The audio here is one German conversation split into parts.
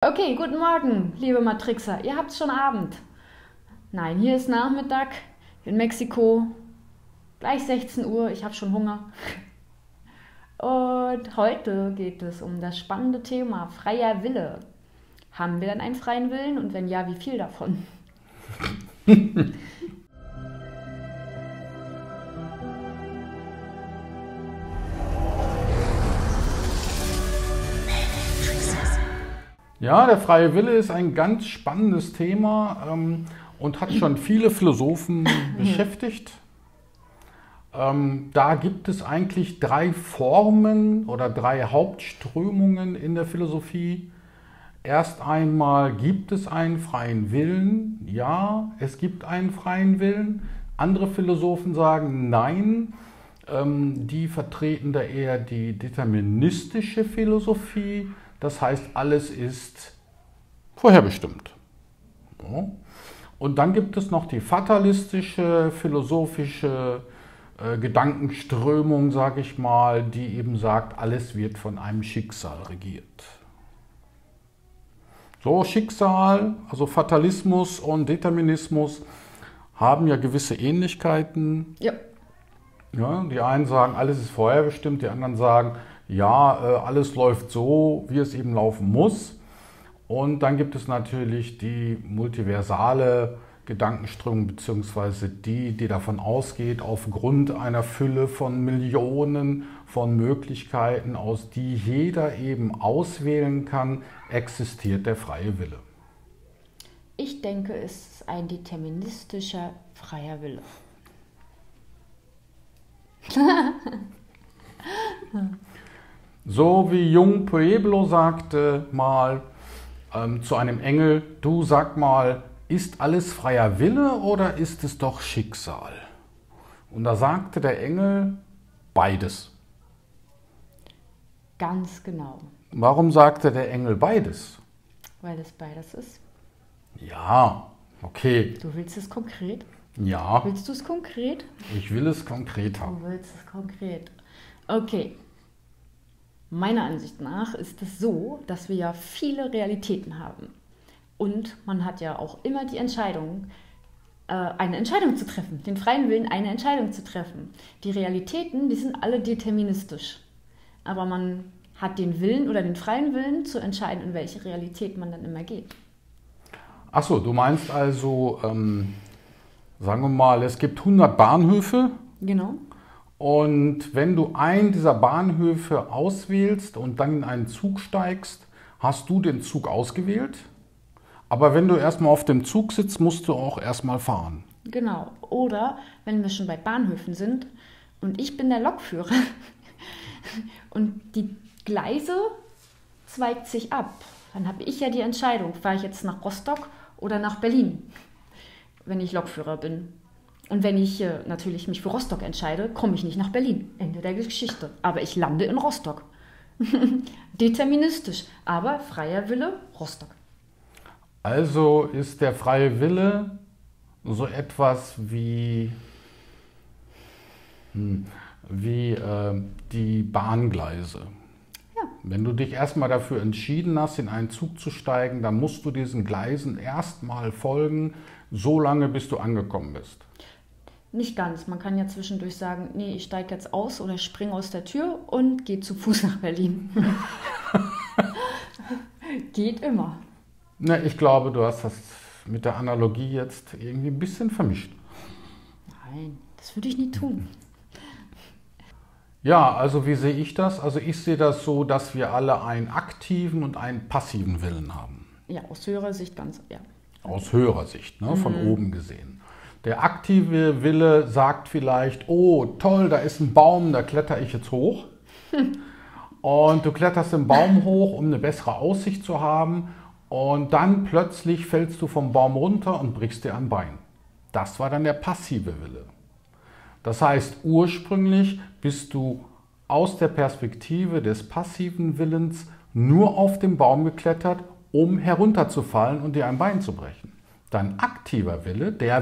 Okay, guten Morgen, liebe Matrixer. Ihr habt's schon Abend. Nein, hier ist Nachmittag in Mexiko. Gleich 16 Uhr, ich habe schon Hunger. Und heute geht es um das spannende Thema freier Wille. Haben wir denn einen freien Willen und wenn ja, wie viel davon? Ja, der freie Wille ist ein ganz spannendes Thema und hat schon viele Philosophen beschäftigt. Da gibt es eigentlich drei Formen oder drei Hauptströmungen in der Philosophie. Erst einmal gibt es einen freien Willen. Ja, es gibt einen freien Willen. Andere Philosophen sagen nein. Die vertreten da eher die deterministische Philosophie. Das heißt, alles ist vorherbestimmt. Ja. Und dann gibt es noch die fatalistische, philosophische Gedankenströmung, sage ich mal, die eben sagt, alles wird von einem Schicksal regiert. So, Schicksal, also Fatalismus und Determinismus haben ja gewisse Ähnlichkeiten. Ja. Ja, die einen sagen, alles ist vorherbestimmt, die anderen sagen, ja, alles läuft so, wie es eben laufen muss. Und dann gibt es natürlich die multiversale Gedankenströmung, beziehungsweise die davon ausgeht, aufgrund einer Fülle von Millionen von Möglichkeiten, aus die jeder eben auswählen kann, existiert der freie Wille. Ich denke, es ist ein deterministischer freier Wille. So wie Jung Pueblo sagte mal zu einem Engel, du sag mal, ist alles freier Wille oder ist es doch Schicksal? Und da sagte der Engel, beides. Ganz genau, Warum sagte der Engel beides? weil es beides ist. Ja, okay, Du willst es konkret? ja, Willst du es konkret? ich will es konkret haben. Du willst es konkret. Okay. Meiner Ansicht nach ist es so, dass wir ja viele Realitäten haben. Und man hat ja auch immer die Entscheidung, eine Entscheidung zu treffen, den freien Willen, eine Entscheidung zu treffen. Die Realitäten, die sind alle deterministisch. Aber man hat den Willen oder den freien Willen zu entscheiden, in welche Realität man dann immer geht. Achso, du meinst also, sagen wir mal, es gibt 100 Bahnhöfe. Genau. Und wenn du einen dieser Bahnhöfe auswählst und dann in einen Zug steigst, hast du den Zug ausgewählt. Aber wenn du erstmal auf dem Zug sitzt, musst du auch erstmal fahren. Genau. Oder wenn wir schon bei Bahnhöfen sind und ich bin der Lokführer und die Gleise zweigt sich ab, dann habe ich ja die Entscheidung, fahre ich jetzt nach Rostock oder nach Berlin, wenn ich Lokführer bin. Und wenn ich natürlich mich für Rostock entscheide, komme ich nicht nach Berlin. Ende der Geschichte. Aber ich lande in Rostock. Deterministisch, aber freier Wille, Rostock. Also ist der freie Wille so etwas wie die Bahngleise. Ja, Wenn du dich erstmal dafür entschieden hast, in einen Zug zu steigen, dann musst du diesen Gleisen erstmal folgen, so lange bis du angekommen bist. nicht ganz. Man kann ja zwischendurch sagen, nee, ich steige jetzt aus oder springe aus der Tür und gehe zu Fuß nach Berlin. Geht immer. Ne, ich glaube, du hast das mit der Analogie jetzt irgendwie ein bisschen vermischt. Nein, das würde ich nie tun. Ja, also wie sehe ich das? Also ich sehe das so, dass wir alle einen aktiven und einen passiven Willen haben. Ja, aus höherer Sicht ganz, ja. Aus höherer Sicht, ne, von oben gesehen. Der aktive Wille sagt vielleicht, oh toll, da ist ein Baum, da kletter ich jetzt hoch. Und du kletterst den Baum hoch, um eine bessere Aussicht zu haben. Und dann plötzlich fällst du vom Baum runter und brichst dir ein Bein. Das war dann der passive Wille. Das heißt, ursprünglich bist du aus der Perspektive des passiven Willens nur auf den Baum geklettert, um herunterzufallen und dir ein Bein zu brechen. Dein aktiver Wille, der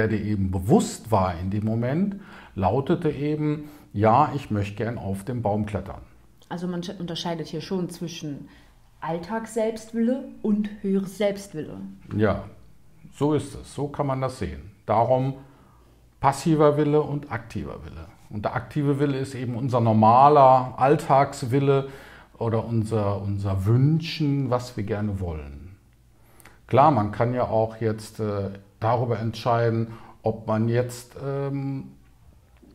dir eben bewusst war in dem Moment, lautete eben, ja, ich möchte gern auf den Baum klettern. Also man unterscheidet hier schon zwischen Alltagsselbstwille und höheres Selbstwille. Ja, so ist es. So kann man das sehen. Darum passiver Wille und aktiver Wille. Und der aktive Wille ist eben unser normaler Alltagswille oder unser Wünschen, was wir gerne wollen. Klar, man kann ja auch jetzt darüber entscheiden, ob man jetzt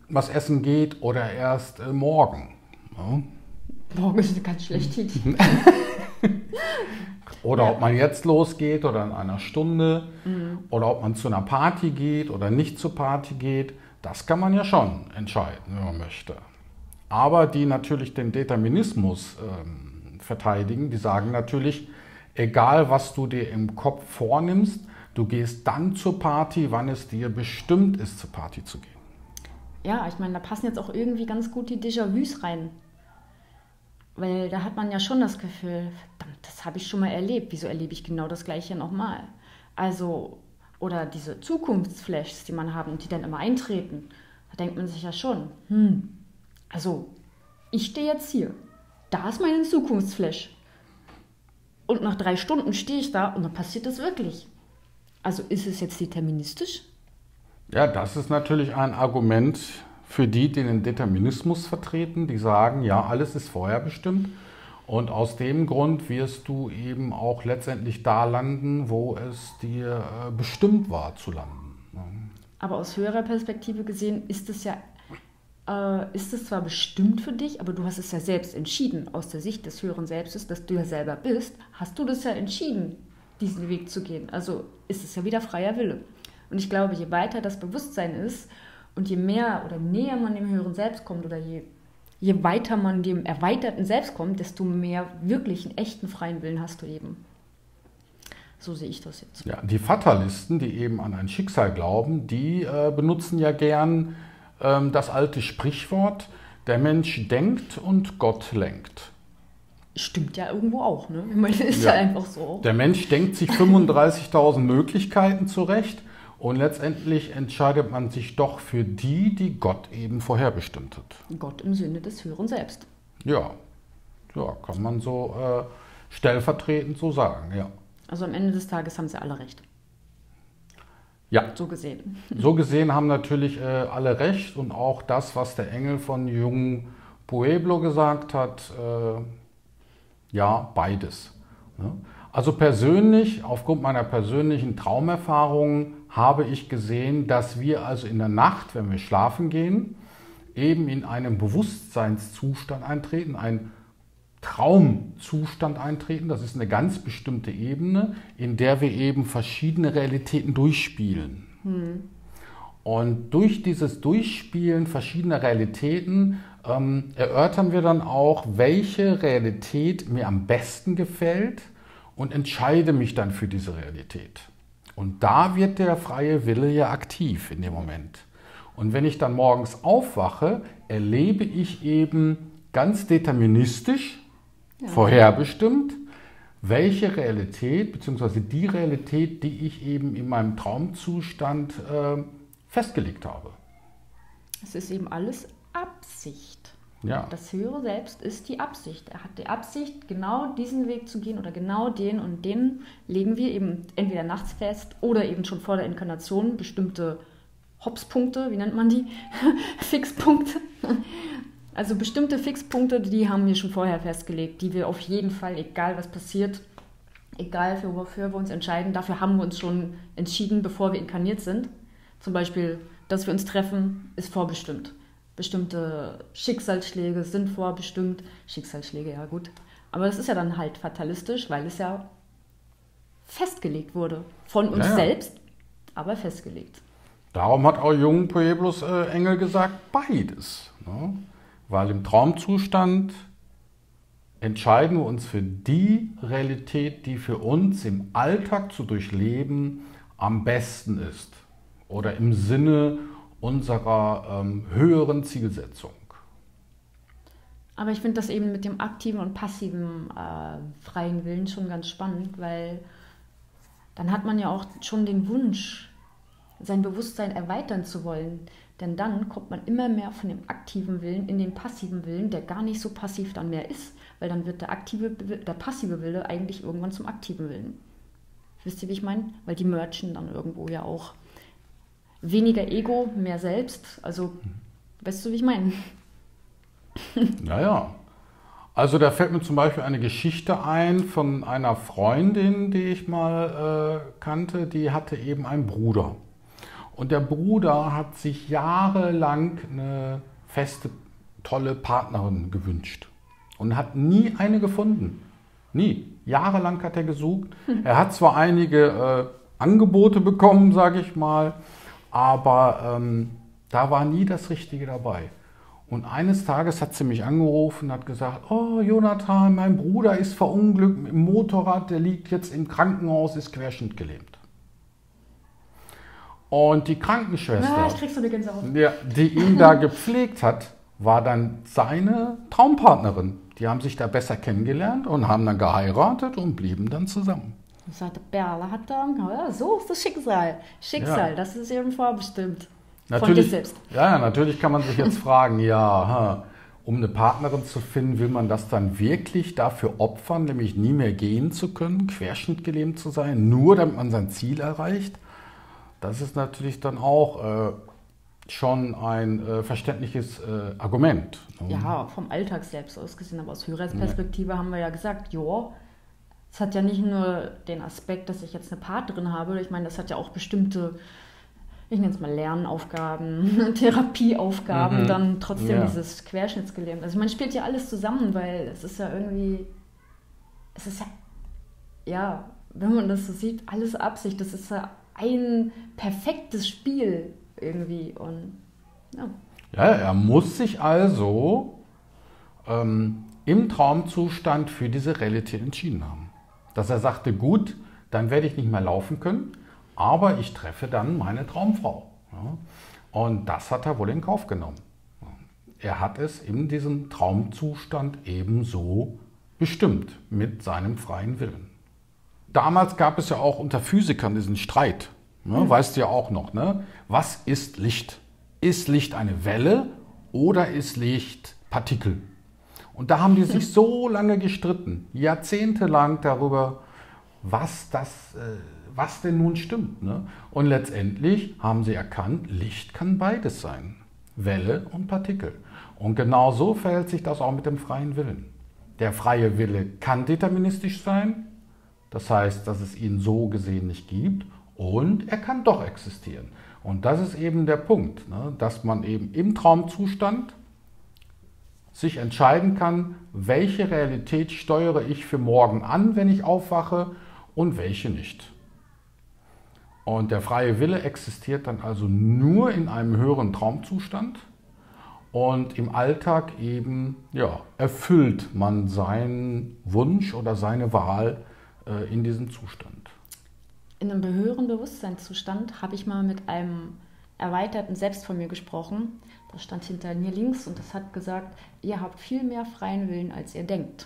was essen geht oder erst morgen. Ja. Morgen ist eine ganz schlechte Idee. Oder ob man jetzt losgeht oder in einer Stunde. Oder ob man zu einer Party geht oder nicht zur Party geht. Das kann man ja schon entscheiden, wenn man möchte. Aber die natürlich den Determinismus verteidigen, die sagen natürlich, egal was du dir im Kopf vornimmst, du gehst dann zur Party, wann es dir bestimmt ist, zur Party zu gehen. Ja, ich meine, da passen jetzt auch irgendwie ganz gut die Déjà-vus rein. Weil da hat man ja schon das Gefühl, verdammt, das habe ich schon mal erlebt. Wieso erlebe ich genau das Gleiche nochmal? Also, oder diese Zukunftsflashs, die man haben und die dann immer eintreten. Da denkt man sich ja schon, also, ich stehe jetzt hier. Da ist mein Zukunftsflash. Und nach 3 Stunden stehe ich da und dann passiert das wirklich. Also ist es jetzt deterministisch? Ja, das ist natürlich ein Argument für die den Determinismus vertreten, die sagen, ja, alles ist vorher bestimmt und aus dem Grund wirst du eben auch letztendlich da landen, wo es dir bestimmt war zu landen. Aber aus höherer Perspektive gesehen ist es zwar bestimmt für dich, aber du hast es ja selbst entschieden. Aus der Sicht des höheren Selbstes, dass du ja selber bist, hast du das ja entschieden, diesen Weg zu gehen. Also ist es ja wieder freier Wille. Und ich glaube, je weiter das Bewusstsein ist und je mehr oder näher man dem höheren Selbst kommt oder je weiter man dem erweiterten Selbst kommt, desto mehr wirklich einen echten freien Willen hast du eben. So sehe ich das jetzt. Ja, die Fatalisten, die eben an ein Schicksal glauben, die benutzen ja gern das alte Sprichwort, der Mensch denkt und Gott lenkt. Stimmt ja irgendwo auch, ne? Ich meine, ist ja einfach so. Der Mensch denkt sich 35.000 Möglichkeiten zurecht und letztendlich entscheidet man sich doch für die Gott eben vorherbestimmt hat. Gott im Sinne des höheren Selbst. Ja, kann man so stellvertretend so sagen, ja. Also am Ende des Tages haben sie alle recht. Ja. So gesehen. So gesehen haben natürlich alle recht und auch das, was der Engel von Jung Pueblo gesagt hat, ja, beides. Ne? Also persönlich, aufgrund meiner persönlichen Traumerfahrungen, habe ich gesehen, dass wir also in der Nacht, wenn wir schlafen gehen, eben in einen Bewusstseinszustand eintreten, einen Traumzustand eintreten. Das ist eine ganz bestimmte Ebene, in der wir eben verschiedene Realitäten durchspielen. Und durch dieses Durchspielen verschiedener Realitäten erörtern wir dann auch, welche Realität mir am besten gefällt und entscheide mich dann für diese Realität. Und da wird der freie Wille ja aktiv in dem Moment. Und wenn ich dann morgens aufwache, erlebe ich eben ganz deterministisch, vorherbestimmt, welche Realität, beziehungsweise die Realität, die ich eben in meinem Traumzustand festgelegt habe. Es ist eben alles Absicht. Ja. Das höhere Selbst ist die Absicht. Er hat die Absicht, genau diesen Weg zu gehen oder genau den und den legen wir eben entweder nachts fest oder eben schon vor der Inkarnation bestimmte Hopspunkte, wie nennt man die? Fixpunkte. Also bestimmte Fixpunkte, die haben wir schon vorher festgelegt, die wir auf jeden Fall, egal was passiert, egal wofür wir uns entscheiden, dafür haben wir uns schon entschieden, bevor wir inkarniert sind. Zum Beispiel, dass wir uns treffen, ist vorbestimmt. Bestimmte Schicksalsschläge sind vorbestimmt. Schicksalsschläge, ja gut. Aber das ist ja dann halt fatalistisch, weil es ja festgelegt wurde. Von uns selbst, aber festgelegt. Darum hat auch Jung Pueblos Engel gesagt, beides. Ne? Weil im Traumzustand entscheiden wir uns für die Realität, die für uns im Alltag zu durchleben am besten ist. Oder im Sinne unserer höheren Zielsetzung. Aber ich finde das eben mit dem aktiven und passiven freien Willen schon ganz spannend, weil dann hat man ja auch schon den Wunsch, sein Bewusstsein erweitern zu wollen. Denn dann kommt man immer mehr von dem aktiven Willen in den passiven Willen, der gar nicht so passiv dann mehr ist, weil dann wird der passive Wille eigentlich irgendwann zum aktiven Willen. Wisst ihr, wie ich meine? Weil die merchen dann irgendwo ja auch. Weniger Ego, mehr Selbst. Also, weißt du, wie ich meine? Ja. Also da fällt mir zum Beispiel eine Geschichte ein von einer Freundin, die ich mal kannte, die hatte eben einen Bruder. Und der Bruder hat sich jahrelang eine feste, tolle Partnerin gewünscht und hat nie eine gefunden. Nie. Jahrelang hat er gesucht. Er hat zwar einige Angebote bekommen, sage ich mal, aber da war nie das Richtige dabei. Und eines Tages hat sie mich angerufen und hat gesagt, oh Jonathan, mein Bruder ist verunglückt mit dem Motorrad, der liegt jetzt im Krankenhaus, ist querschnittgelähmt. Und die Krankenschwester, ich krieg so eine Gänsehaut. die ihn da gepflegt hat, war dann seine Traumpartnerin. Die haben sich da besser kennengelernt und haben dann geheiratet und blieben dann zusammen. Ich sagte, Berle hat dann, ja, so ist das Schicksal. Schicksal, Ja. das ist eben vorbestimmt. Von dir Natürlich, selbst. ja, natürlich kann man sich jetzt fragen, um eine Partnerin zu finden, will man das dann wirklich dafür opfern, nämlich nie mehr gehen zu können, querschnittgelähmt zu sein, nur damit man sein Ziel erreicht? Das ist natürlich dann auch schon ein verständliches Argument. Ja, vom Alltag selbst aus gesehen, aber aus Hörersperspektive haben wir ja gesagt, ja, es hat ja nicht nur den Aspekt, dass ich jetzt eine Partnerin habe, ich meine, das hat ja auch bestimmte, ich nenne es mal Lernaufgaben, Therapieaufgaben, dann trotzdem dieses Querschnittsgelähmt. Also man spielt ja alles zusammen, weil es ist ja irgendwie, wenn man das so sieht, alles Absicht, das ist ja ein perfektes Spiel irgendwie und ja. Ja, er muss sich also im Traumzustand für diese Realität entschieden haben. Dass er sagte, gut, dann werde ich nicht mehr laufen können, aber ich treffe dann meine Traumfrau. Ja. Und das hat er wohl in Kauf genommen. Er hat es in diesem Traumzustand ebenso bestimmt mit seinem freien Willen. Damals gab es ja auch unter Physikern diesen Streit. Ne? Weißt du ja auch noch. Ne? Was ist Licht? Ist Licht eine Welle oder ist Licht Partikel? Und da haben die sich so lange gestritten, jahrzehntelang darüber, was denn nun stimmt. Ne? Und letztendlich haben sie erkannt, Licht kann beides sein. Welle und Partikel. Und genau so verhält sich das auch mit dem freien Willen. Der freie Wille kann deterministisch sein, das heißt, dass es ihn so gesehen nicht gibt, und er kann doch existieren. Und das ist eben der Punkt, ne? Dass man eben im Traumzustand sich entscheiden kann, welche Realität steuere ich für morgen an, wenn ich aufwache, und welche nicht. Und der freie Wille existiert dann also nur in einem höheren Traumzustand. Und im Alltag eben erfüllt man seinen Wunsch oder seine Wahl in diesem Zustand. In einem höheren Bewusstseinszustand habe ich mal mit einem erweiterten Selbst von mir gesprochen. Das stand hinter mir links und das hat gesagt, ihr habt viel mehr freien Willen, als ihr denkt.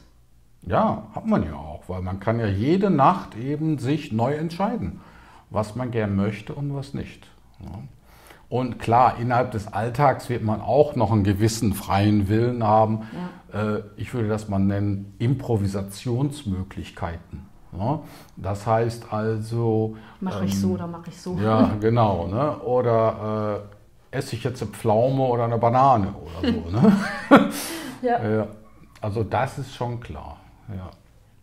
Ja, hat man ja auch, weil man kann ja jede Nacht eben sich neu entscheiden, was man gern möchte und was nicht. Ja. Und klar, innerhalb des Alltags wird man auch noch einen gewissen freien Willen haben. Ja. Ich würde das mal nennen, Improvisationsmöglichkeiten. Ja. Das heißt also... Mache ich so oder mache ich so. Ja, genau. Ne? Oder esse ich jetzt eine Pflaume oder eine Banane oder so. Ne? Ja. Also das ist schon klar. Ja.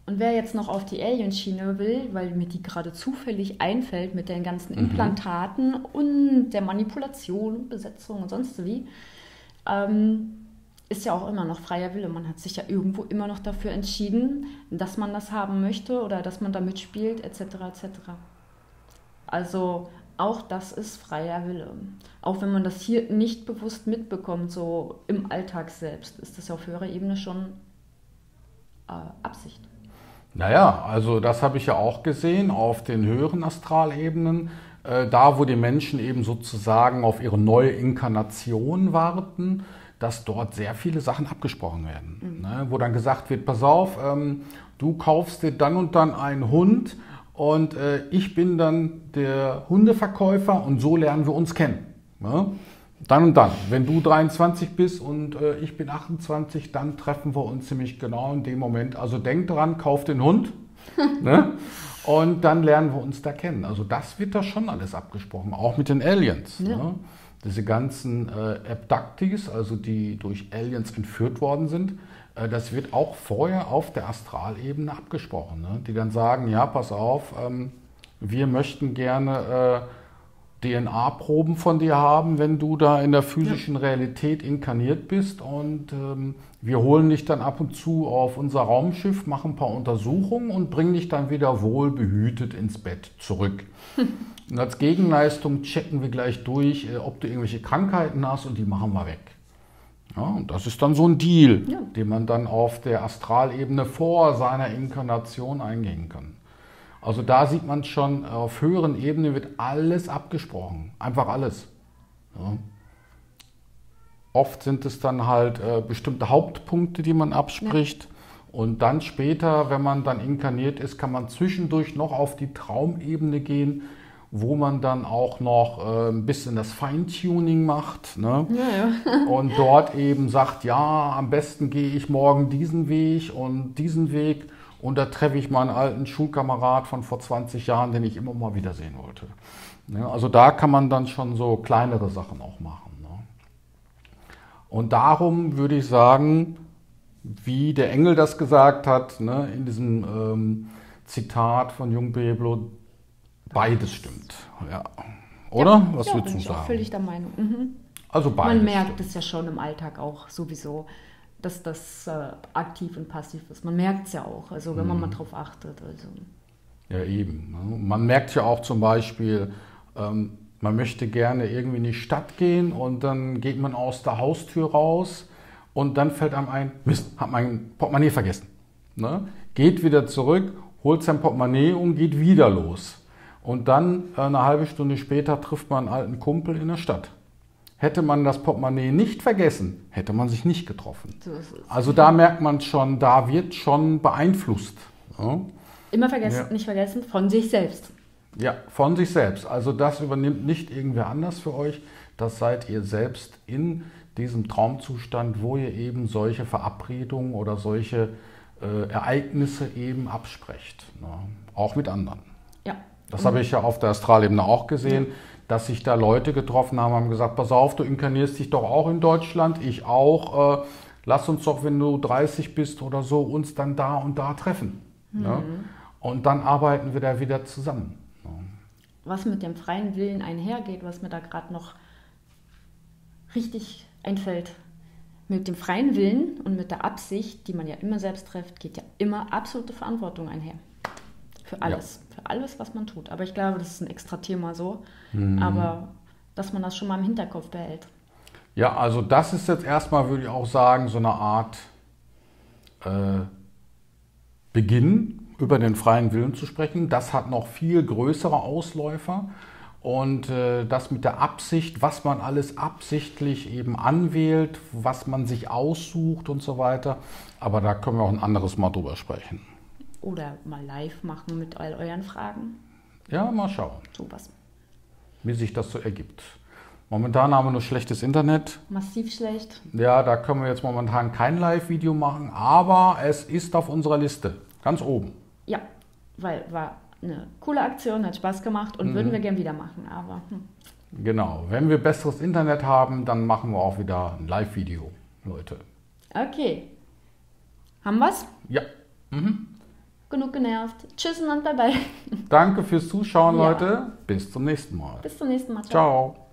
Und wer jetzt noch auf die Alien-Schiene will, weil mir die gerade zufällig einfällt mit den ganzen Implantaten und der Manipulation, Besetzung und sonst wie, ist ja auch immer noch freier Wille. Man hat sich ja irgendwo immer noch dafür entschieden, dass man das haben möchte oder dass man da mitspielt, etc. etc. Also auch das ist freier Wille. Auch wenn man das hier nicht bewusst mitbekommt, so im Alltag selbst, ist das ja auf höherer Ebene schon Absicht. Naja, also das habe ich ja auch gesehen auf den höheren Astralebenen, da wo die Menschen eben sozusagen auf ihre neue Inkarnation warten, dass dort sehr viele Sachen abgesprochen werden. Ne? Wo dann gesagt wird, pass auf, du kaufst dir dann und dann einen Hund und ich bin dann der Hundeverkäufer und so lernen wir uns kennen. Ne? Dann und dann. Wenn du 23 bist und ich bin 28, dann treffen wir uns ziemlich genau in dem Moment. Also denk dran, kauf den Hund. Ne? Und dann lernen wir uns da kennen. Also das wird da schon alles abgesprochen, auch mit den Aliens. Ja. Ne? Diese ganzen Abductees, also die durch Aliens entführt worden sind, das wird auch vorher auf der Astralebene abgesprochen. Ne? Die dann sagen, ja, pass auf, wir möchten gerne DNA-Proben von dir haben, wenn du da in der physischen Realität inkarniert bist. Und wir holen dich dann ab und zu auf unser Raumschiff, machen ein paar Untersuchungen und bringen dich dann wieder wohlbehütet ins Bett zurück. Und als Gegenleistung checken wir gleich durch, ob du irgendwelche Krankheiten hast, und die machen wir weg. Ja, und das ist dann so ein Deal, Ja. den man dann auf der Astralebene vor seiner Inkarnation eingehen kann. Also da sieht man schon, auf höheren Ebenen wird alles abgesprochen. Einfach alles. Ja. Oft sind es dann halt bestimmte Hauptpunkte, die man abspricht. Ja. Und dann später, wenn man dann inkarniert ist, kann man zwischendurch noch auf die Traumebene gehen, wo man dann auch noch ein bisschen das Feintuning macht. Ne? Ja. Und dort eben sagt, ja, am besten gehe ich morgen diesen Weg und diesen Weg. Und da treffe ich meinen alten Schulkamerad von vor 20 Jahren, den ich immer mal wiedersehen wollte. Ja, also da kann man dann schon so kleinere Sachen auch machen. Ne? Und darum würde ich sagen, wie der Engel das gesagt hat, ne, in diesem Zitat von Jung Pueblo, beides stimmt. Ja. Oder? Ja, was ja, würdest du bin ich auch sagen? völlig der Meinung. Mhm. Also beides. Man merkt stimmt. es ja schon im Alltag auch sowieso, dass das aktiv und passiv ist. Man merkt es ja auch, also wenn man mal drauf achtet. Also. Ja, eben. Ne? Man merkt ja auch zum Beispiel, man möchte gerne irgendwie in die Stadt gehen und dann geht man aus der Haustür raus und dann fällt einem ein, Mist, hab mein Portemonnaie vergessen. Ne? Geht wieder zurück, holt sein Portemonnaie und geht wieder los. Und dann eine halbe Stunde später trifft man einen alten Kumpel in der Stadt. Hätte man das Portemonnaie nicht vergessen, hätte man sich nicht getroffen. So ist es. Also da merkt man schon, da wird schon beeinflusst. Ja? Immer vergessen, nicht vergessen, von sich selbst. Ja, von sich selbst. Also das übernimmt nicht irgendwer anders für euch. Das seid ihr selbst in diesem Traumzustand, wo ihr eben solche Verabredungen oder solche Ereignisse eben absprecht. Ne? Auch mit anderen. Ja. Das habe ich ja auf der Astralebene auch gesehen, dass sich da Leute getroffen haben gesagt, pass auf, du inkarnierst dich doch auch in Deutschland, ich auch. Lass uns doch, wenn du 30 bist oder so, uns dann da und da treffen. Ne? Und dann arbeiten wir da wieder zusammen. Was mit dem freien Willen einhergeht, was mir da gerade noch richtig einfällt. Mit dem freien Willen und mit der Absicht, die man ja immer selbst trifft, geht ja immer absolute Verantwortung einher. Für alles. Ja. Für alles, was man tut. Aber ich glaube, das ist ein extra Thema so. Aber dass man das schon mal im Hinterkopf behält. Ja, also das ist jetzt erstmal, würde ich auch sagen, so eine Art Beginn, über den freien Willen zu sprechen. Das hat noch viel größere Ausläufer. Und das mit der Absicht, was man alles absichtlich eben anwählt, was man sich aussucht und so weiter. Aber da können wir auch ein anderes Mal drüber sprechen. Oder mal live machen mit all euren Fragen. Ja, mal schauen. Sowas. Wie sich das so ergibt. Momentan haben wir nur schlechtes Internet. Massiv schlecht. Ja, da können wir jetzt momentan kein Live-Video machen, aber es ist auf unserer Liste. Ganz oben. Ja, weil war eine coole Aktion, hat Spaß gemacht und würden wir gern wieder machen, aber... Genau, wenn wir besseres Internet haben, dann machen wir auch wieder ein Live-Video, Leute. Okay. Haben wir's? Ja. Genug genervt. Tschüss und bye bye. Danke fürs Zuschauen, Ja. Leute. Bis zum nächsten Mal. Bis zum nächsten Mal. Ciao.